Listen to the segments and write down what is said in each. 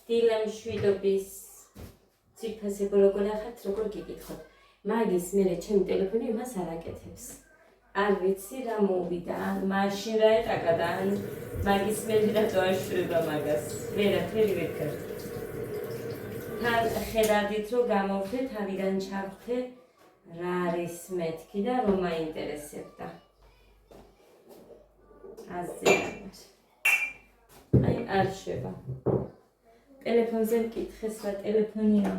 დილემშვიდობის ციფრაზე როგორ ახართ, როგორ გიკითხოთ. მაგის მერე ჩემი ტელეფონი იმას არ აკეთებს. არ ვიცი რა მოვიდა, მაშინ რა ეტაკა და მაგის მერე რატო აშვება მაგას. ვერაფერი ვერ გავიგე. თან ხედავდით რომ გამოვდე, თავიდან ჩავდე რა არის მეთქი და რომ მაინტერესებდა. ასე აი არ შვება. ტელეფონზე მკითხეს რა ტელეფონია.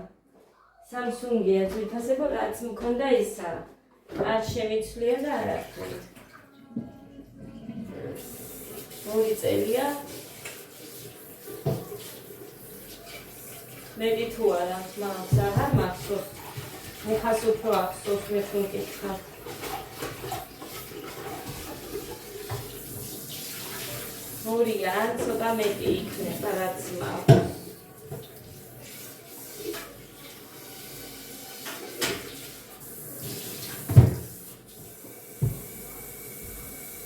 Samsung-ია თვითასება რაც მქონდა ისა. არ შემიცვლია და არ არქივი. 2 წელია. მედი თუ არა, მაგრამ აღარ მახსოვს. მეხას უფრო ახსოვს მე თუ მკითხა. ორია, ცოტა მეტი იქნება რაც მაქვს.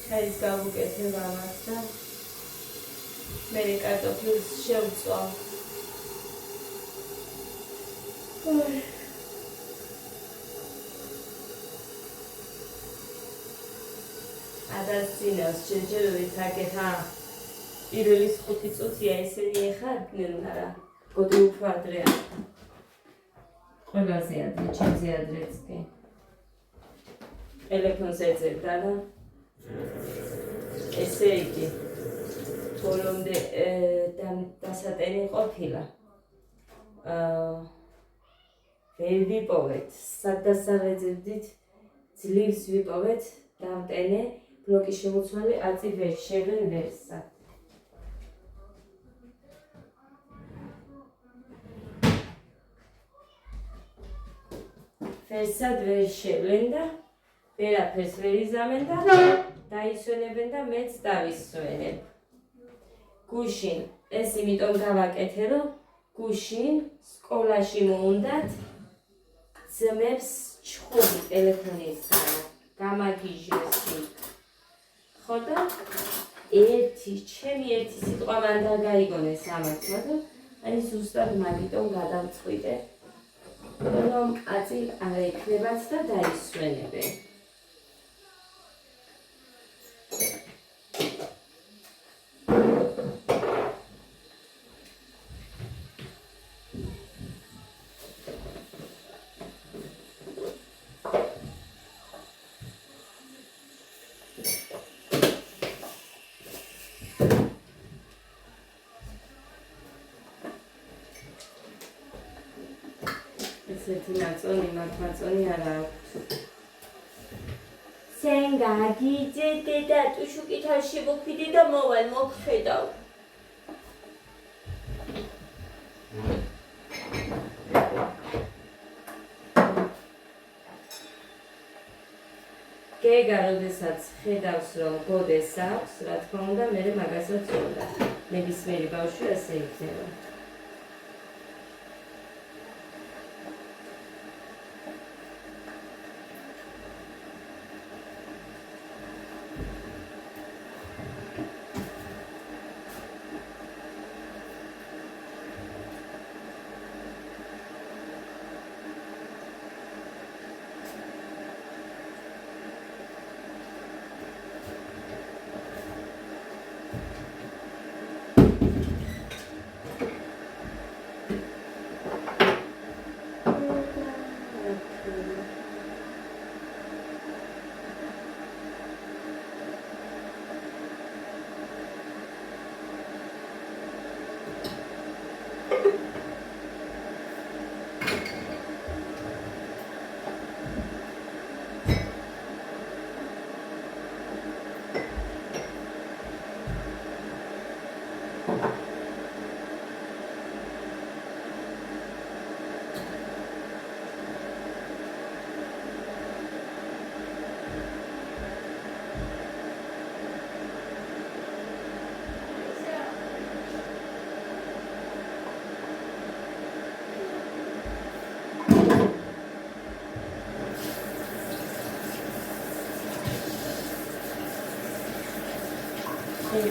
ჩაის გავუკეთებ ამას და მე კარტოფილს შევწვალ. ადასინას შეჯერებით აკეთა პირველი 5 წუთია ესენი ეხარდნენ არა გოდი უფრო ადრეა. ყველაზე ადრე, ჩემზე ადრეც კი. ტელეფონზე წერდა და ესე იგი ბოლომდე დასატენი ყოფილა. ვერ ვიპოვეთ, სადასაღებდით ძლივს ვიპოვეთ, დავტენე, ბლოკი შემოცვალე, აწი ვერ შევლენ ვერსა. ვერსად ვერ შევლენ და ვერაფერს ვერ იზამენ და დაისვენებენ და მეც დავისვენებ. გუშინ ეს იმიტომ გავაკეთე, რომ გუშინ სკოლაში მოუნდათ ძმებს ჩხუბი ტელეფონისგან გამაგიჟეს. ხო და ჩემი ერთი სიტყვა მან დაგაიგონეს ამაც, მაგრამ აი ზუსტად მაგიტომ გადავწყვიტე, რომ აწი არ ეკლებათ და დაისვენებენ. ესეთი ნაწონი მართმაწონი არა აქვს. სენ გაგიძე და თუ შუკითაში მოფიდე და მოვალ მოგხედავ. გეგა როდესაც ხედავს რომ გოდეს აქვს, რა თქმა უნდა მე მაგასაც უნდა. ნებისმიერი ბავშვი ასე იქნება.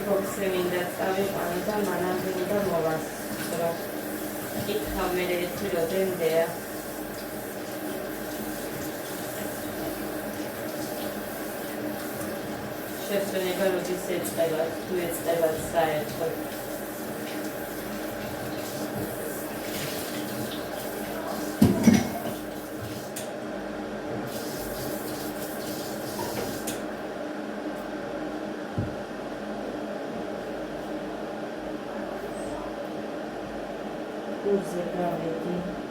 Boxing in that service and the man and the კითხავ მე ერთი როდემდეა შესვენება როდის ეწყება თუ ეწყება საერთოდ Uze pravedi.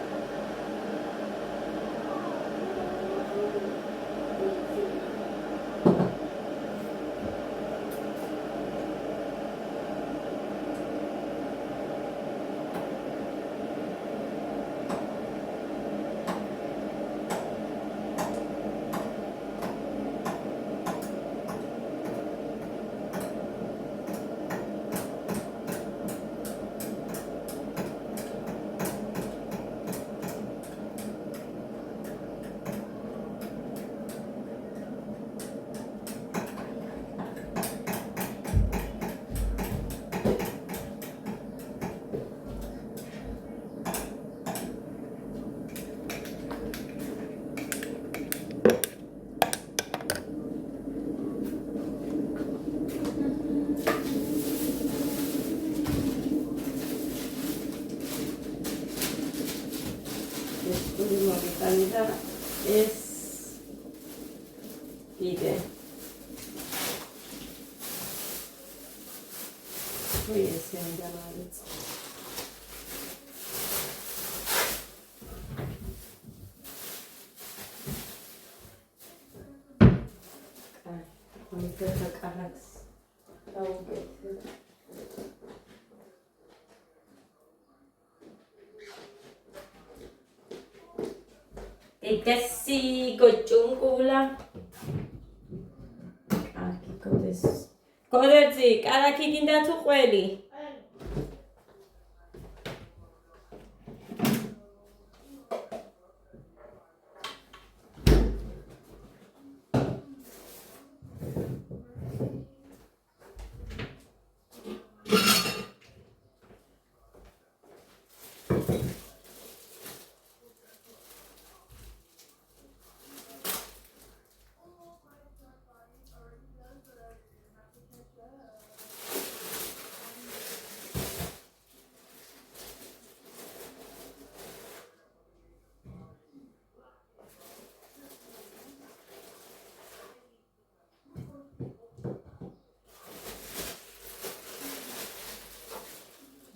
მოგიტანდა ეს იდე თუ ესე მიდამარიც კომიტეტა კარაკს დაუგეთებ Եկեսի գոճուն կուլա Արկի կոդես Կոդերձի, կարակի գինդաթու խվելի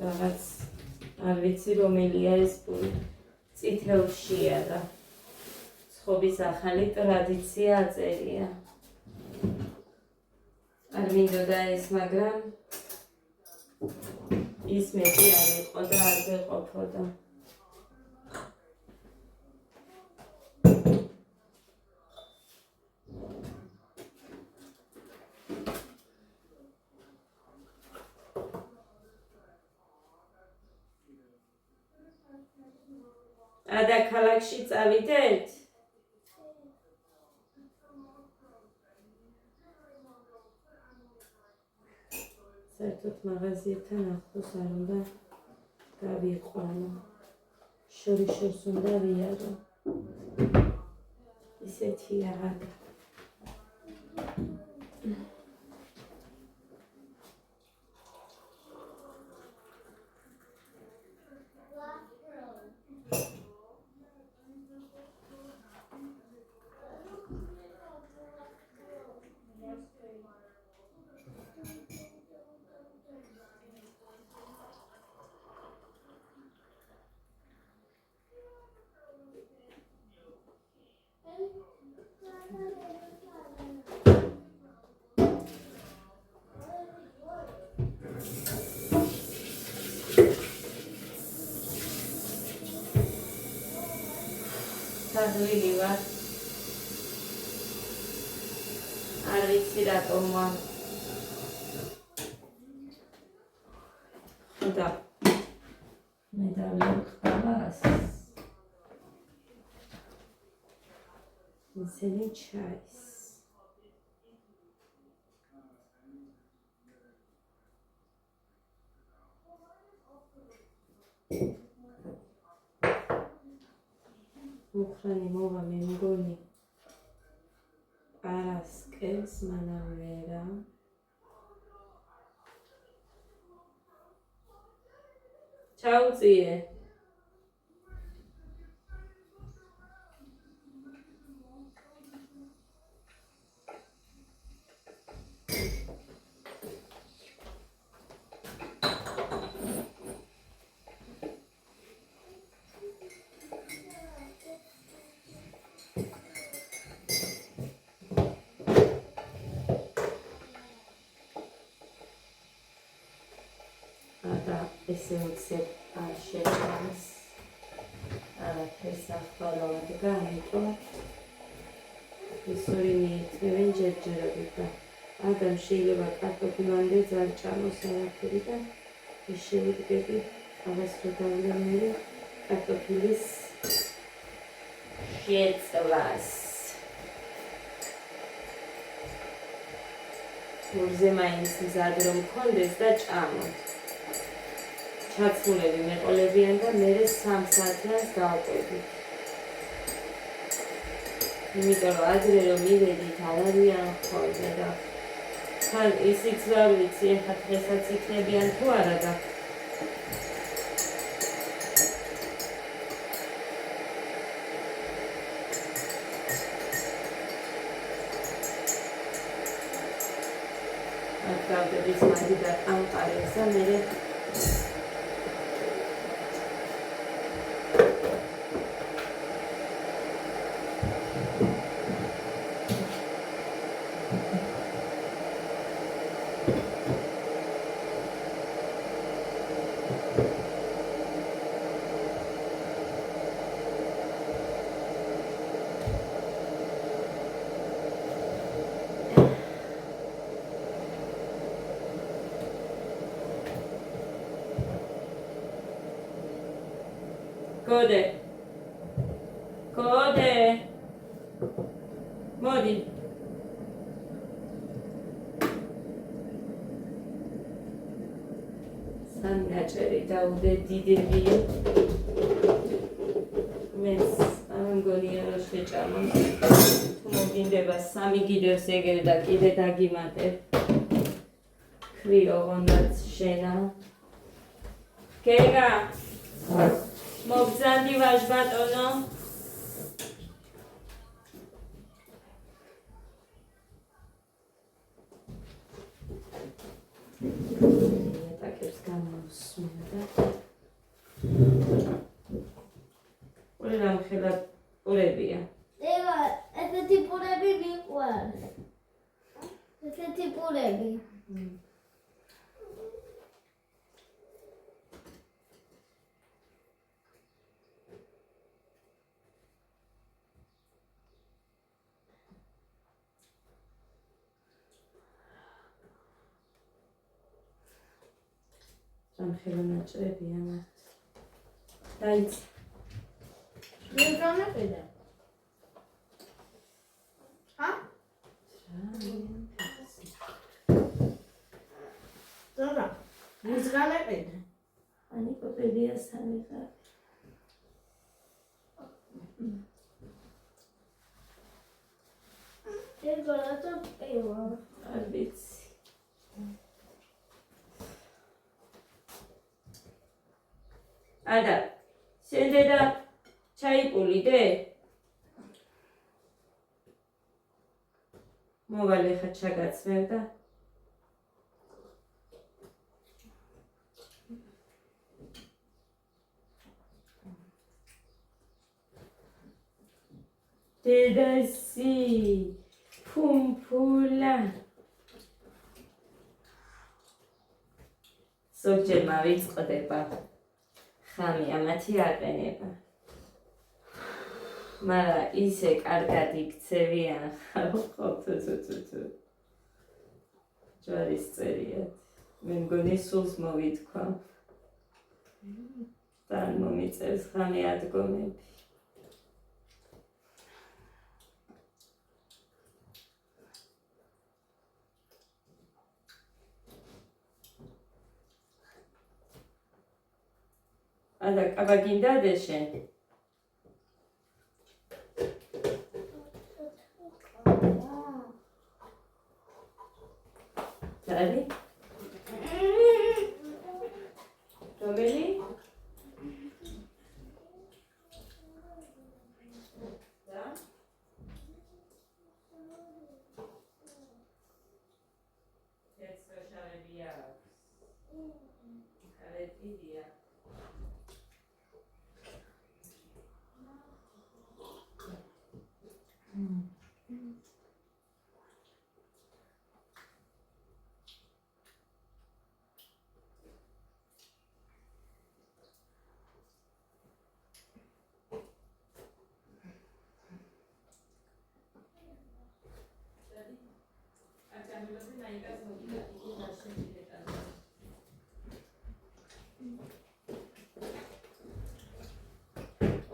რაღაც არ ვიცი რომელია ეს პური წითელშია და ცხობის ახალი ტრადიცია აწერია არ მინდოდა ეს მაგრამ ის მეტი არ იყო და არ ვეყოფოდა Ada ქალაქში წავიდეთ? საერთოდ მაღაზიებთან ახლოს არ უნდა გავიყვანო. შორიშორს უნდა ვიარო. ისეთია არა. Tagli var. Ar vicsi ratomo. Da. Me da loktabas. Mesele çays. მუხრანი მოვა მე მგონი პარასკევს მანამ ვერა ჩაუწიე ესე უცებ არ შეჭამს არაფერს ახვალავადგა ამიტომ ისორი მიიწევენ ჯერჯერობით და ადამ შეიძლება კარტოფილამდე ძარ ჭამოს არაფერი და ის შევიდგები აღას რო დავლენილი კარტოფილის შეწვას მურზე მაინც მზად რომ მქონდეს და ჭამოთ ჩაცმულები მეყოლებიან და მერე 3 საათიანს გავყვებით. იმიტომ რომ ადრე რომ მივედით არ არიან ხოლმე და თან ისიც ვერ ვიცი ეხლა დღესაც იქნებიან თუ არა და აკავდების მაგი და ამყარებს და მერე Gode. Modi. Სამნაჭერი დაუდე დიდები. მეს ამგონია რომ შეჭამოს. თუ მოგინდება 3 გიდევს ეგრე და კიდე დაგიმატებ. ქრიო ვონდაც შენა. გეგა მოგზანდი ვაჟ ბატონო ეტაკებს გამოსმენდა ორი რამ ხელა პურებია ეხლა ესეთი პურები მიყვარს ესეთი პურები ამხელა ნაჭრებია მათ დაიც მე გამეყიდა ჰა ზარა მის გამეყიდა ani პოპედიასთან ვიყავ ეს გოლატო პევა არ ვიცი Ada, sende da çayipuli de. Movale xachagats verda. Dedasi, pumpula. Zogjer mavitqodeba. ხამი ამათი აყენება. მარა ისე კარგად იქცევიან ხო თუ. ჯვარის წერიად. მე მგონი სულს მოვითქვა. თან მომიწევს ხამი ადგომები. Ada კაბა გინდა დეშენ არის? რომელი? და? ეცროშავები აქვს. კარეტიდია.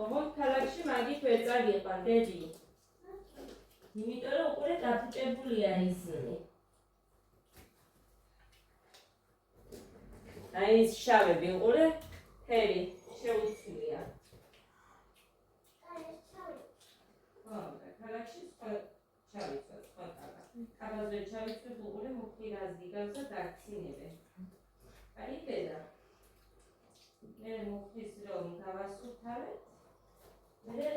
ოღონდ ქალაქში მაგით ვერ წაგიყვან, დედი. იმიტომ რომ უკვე დაფუჭებულია ისინი. აი ეს შავები უყურე, თერი შეუცვლია. ხო, ქალაქში სხვა ჩავიწვა, სხვა კაბა. კაბაზე ჩავიწვებ უყურე მუქი რაზი გავს და დაქცინებენ. აი დედა. მე მუქის რომ გავასუფთავებ. მე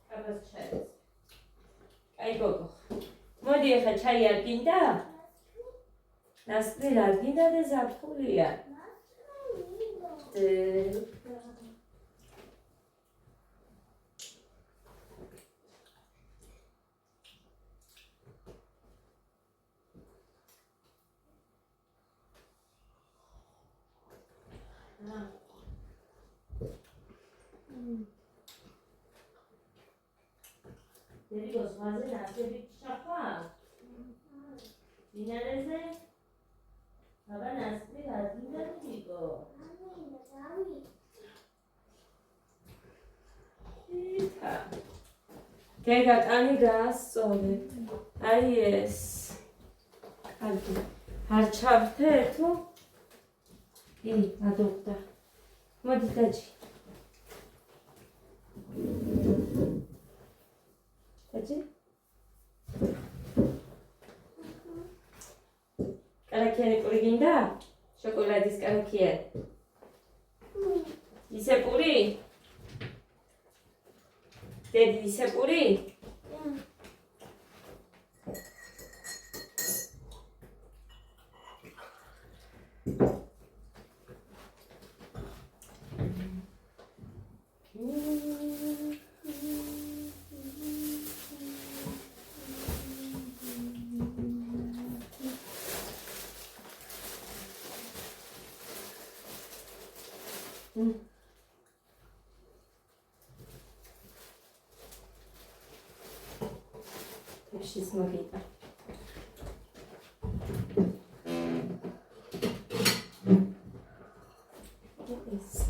კაბას ჩაეცე. აი გოგო. მოდი ახლა ჩაი არ გინდა? ნასტრი არ გინდა და ზაფხულია. Derigos, mas é nada, teve que chapar. Dinareze? Baba nasri radinda digo. Ita. Kega ani gaasole. Ai es. Kalbi. Har chavte tu? Iri, adopta. Modi daji. Daji? Karakiyani puri ginda? Şokoladis karakiyan. Ise puri? Dedi ise puri? She's Marita. What is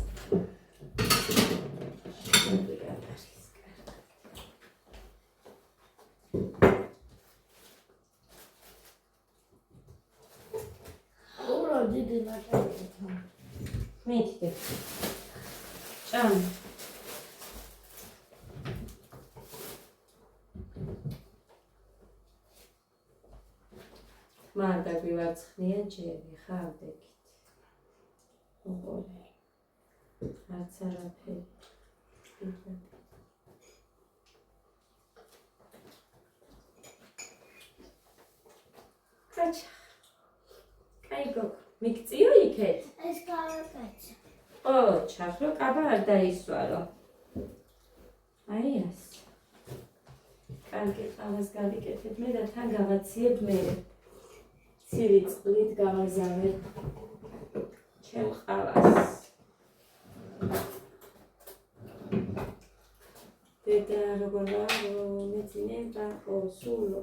Ura didi la Metti. Can. მან დაგვივარცხნია ჯერი, ხავდებით. ოღონდ. არც არაფერი. კაჩა. კაი გოგო, მიგწიო იქეთ? ეს გავაკეთე. ო, ჩახრო კაბა არ დაისვარო. აი ეს. კარგი, ამას გავიკეთებ მე და თან გავაციებ მე. ცივი წყლით გავაზავებ ჩემ ყავას. დედა როგორ ვარო, მეძინება ხო, სულო.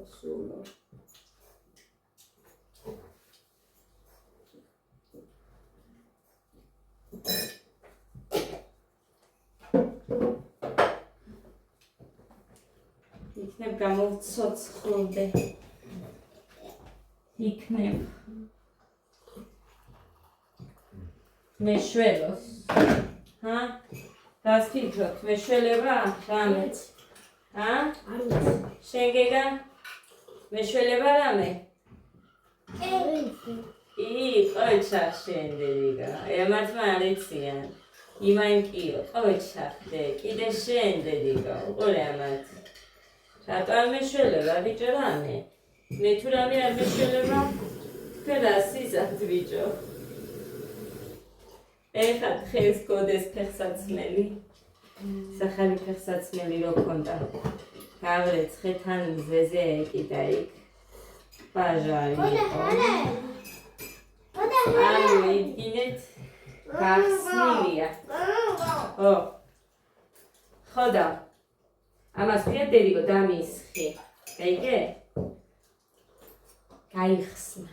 იქნებ გამოვცოცხლდე. იქნებ მეშველოს. ჰა? გასფიქროთ, მეშველება? რამეც? ჰა? არ ვიცი. შენ გეგა? მეშველება რამე? ყოჩახ შენდერიგა. ემართმა არიციან. იმაიმ კიო, ყოჩახდე, კიდე შენდერიგა. უყურე ამათ. რატო არ მეშველება ბიჭო რამე? მე თუ რამე არ მეშველება? ფერა სიზად ბიჭო. ეხლა დღეს გოდეს ფეხსაცმელი. სახალი ფეხსაცმელი რო ქონდა. გავრეცხე თან მზეზე ეკიდა იქ. ბაჟარი იყო. ანუ იდგინეთ გახსნილია. ო. ხოდა. ამას ფიადერიგო დამისხი. გაიგე? გაიხსნა.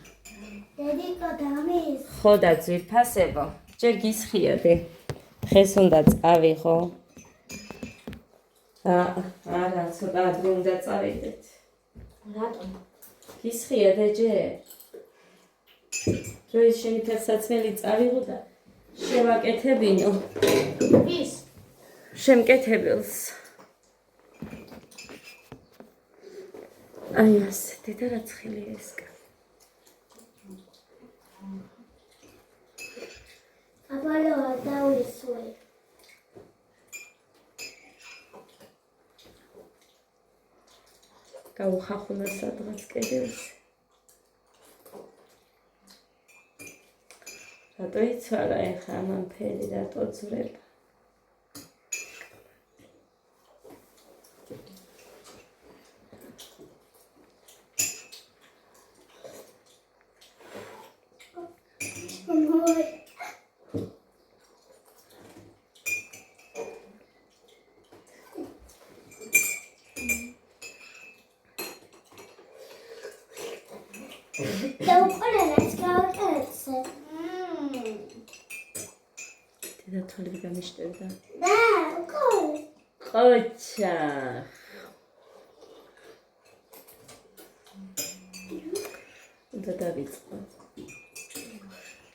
დედიკო დამის. ხოდა ძვირფასებო. ჯერ გისხიოდე. დღეს უნდა წავიღო. არა, ცოტა ადრე უნდა წავიდეთ. რატომ? გისხიოდე ჯერ. დროის შენი ფეხსაცმელი წავიღო და შევაკეთებინო. ის. შემკეთებელს. აი ასე, დედა რა ცხელია ეს კაცი. აბალოა დავისვე. გაუხახუნა სადღაც კედელს. რატო იცვალა ეხლა ამან ფერი, რატო ძვრება? დედა თვალები გამიშტერდა. და, უკოლ. ყოჩახ. უნდა დავიწყო.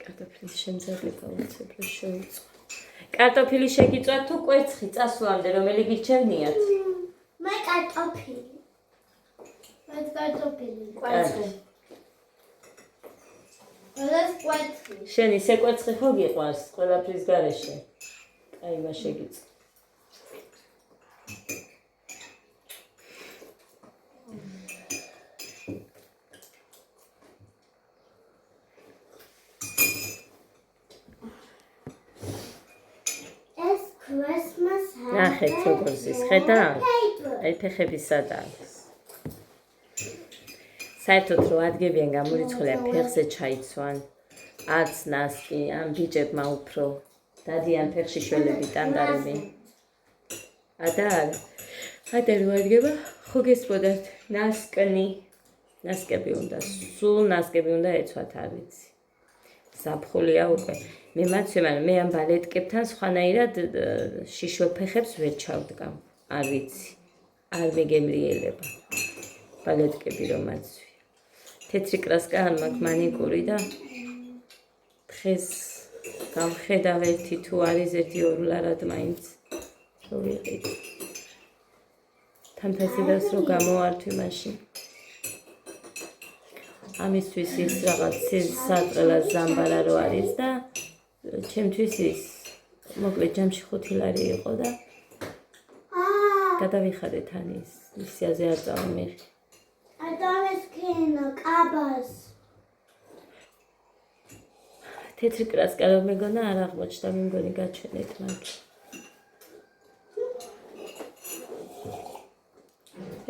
კარტოფილის შემძაბება უცებრო შევიწყო. კარტოფილი შეგიწვა თუ კვერცხი წასვლამდე, რომელი გირჩევნიათ? მე კარტოფილი. მე კარტოფილი. კვერცხი. ეს კვერცხი. შენ ისე კვერცხი ხო გიყვარს ყველაფრის გარეშე? აი მა შეგიწვა. ეს Christmas ნახეთ როგორ ზის, ხედავ? აი ფეხები სად არის? საერთოდ რო ადგებიან გამორიცხულია ფეხზე ჩაიცვან. არც ნასკი, ამ ბიჭებმა უფრო დადიან ფეხში შველები ტანდარები. ადარ რო ადგება, ხო გესმოდათ, ნასკები უნდა, სულ ნასკები უნდა ეცვათ, არ ვიცი. ზაფხულია უკვე. მე მაცვე, მაგრამ მე ამ ბალეტკებთან სხვანაირად შიშო ფეხებს ვერ ჩავდგამ. არ ვიცი. არ მეგემრიელება. ბალეტკები რომ მაცვე. თეთრი კრასკა არ მაქვს მანიკური და დღეს გავხედავ ერთი თუ არის ერთი ორლარად მაინც რო ვიყიდ. თან ფესებას რო გამოვართვი მაშინ. ამისთვის ის რაღაც სატყელა ზამბარა რო არის და ჩემთვის ის მოკლედ ჯამში 5 ლარი იყო და გადავიხადე თან ის სიაზე არ წავიმიღე. ადამიანსკინა კაბას. თეთრი კრასკა რომ მეგონა არ აღმოჩნდა, მე მგონი გაჩვენეთ მაგ.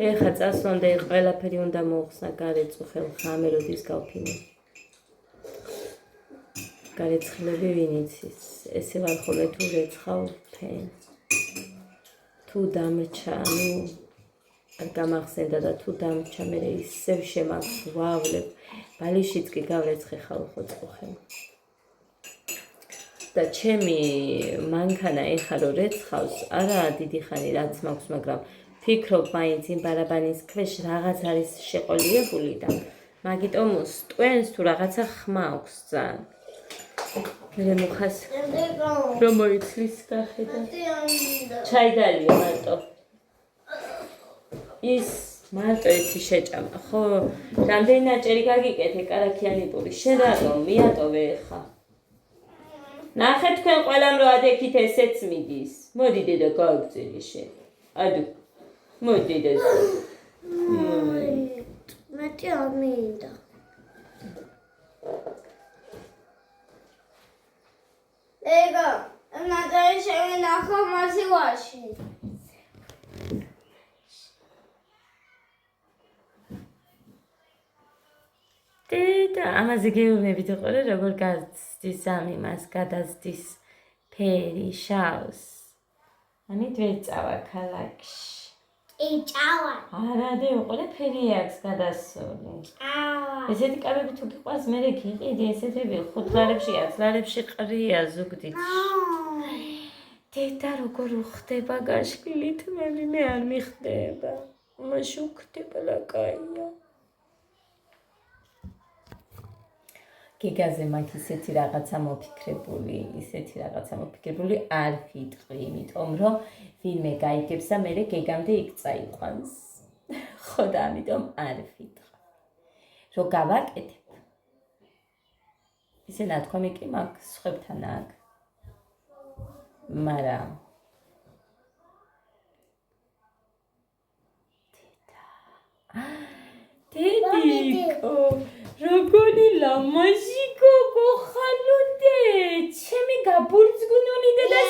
ეხა წასვლამდე ყველაფერი უნდა მოუხსნა გარეწუ ხელხამე როდის გავფინე. გარეცხლები ვინ იცის, ესე ვარ ხოლმე თუ რეცხავ ფენ. თუ დამრჩა, არ გამახსენდა და თუ დამრჩა მე ისევ შემაგვავლებ. ბალიშიც კი გავრეცხე ხალხო წუხენ. და ჩემი მანქანა ეხა რო რეცხავს, არა დიდი ხანი რაც მაქვს, მაგრამ ფიქრობ მაინც იმ ბარაბანის ქვეშ რაღაც არის შეყოლიებული და მაგიტომ სტვენს თუ რაღაცა ხმა აქვს ძალიან. მე მოხას რომ მოიცლის გახედა. ჩაიდალია მარტო. ის მარტო ერთი შეჭამა, ხო? რამდენი ნაჭერი გაგიკეთე კარაქიანი პური, შენ რატომ მიატოვე ხა? ნახე თქვენ ყველამ რო ადექით ესეც მიდის. მოდი დედა გააგზელი შენ. ადუ. მოდი დედა. მეტი არ მინდა. lega, ნაჭერი შევინახო მასივაში. დედა, ამაზე გეუბნებით უყურე, როგორ გაცდის ამ იმას, გადაცდის ფერი, შავს. ამით ვერ წავა ქალაქში. ჭავა. არა, დე უყურე, ფერი აქვს გადასული. ჭავა. ესეთი კაბები თუ გიყვარს, მერე გიყიდი, ესეთები 5 ლარებში, 10 ლარებში ყრია ზუგდიდში. დედა, როგორ უხდება გაშლილით, მე არ მიხდება. მაშ უხდება ლაკაია. გიგაზე მაქვს ისეთი რაღაცა მოფიქრებული, არ ვიტყვი, იმიტომ რომ ვინმე გაიგებს და მე გეგამდე იქ წაიყვანს. ხო და ამიტომ არ ვიტყვი. რო გავაკეთებ. ისე ნათქვამი კი მაქვს სხვებთან აქ. მაგრამ დედიკო როგორი ლამაზი გოგო ხალოდე, ჩემი გაბურძგუნული დედა.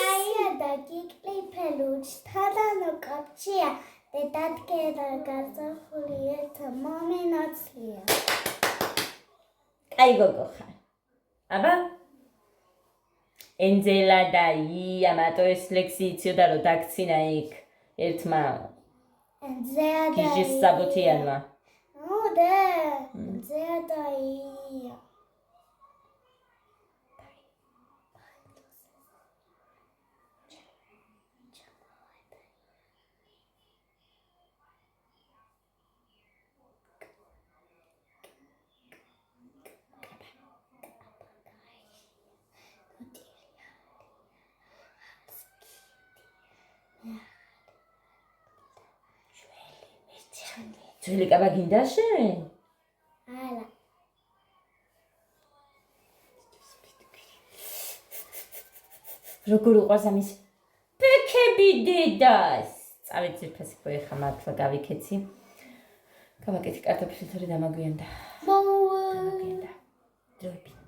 და გიკლიფელუჩ თანანო კაფჩია დედადგერა გაზახული ერთა მომენაცლია. აი გოგო ხარ. აბა ენძელა და ია მატოეს ლექსი იცოდა რომ დაქცინა იქ ერთმა გიჟის საბუთიანმა. და ზედაია. ძველი კაბა გინდა შენ? არა. როგორ უყვარს ამის ფექები დედას. წავით ძირფასი ხა მართლა გავიქეცი. გავაკეთე კარტოფილი თორე დამაგვიანდა. მოუვ. დროებით.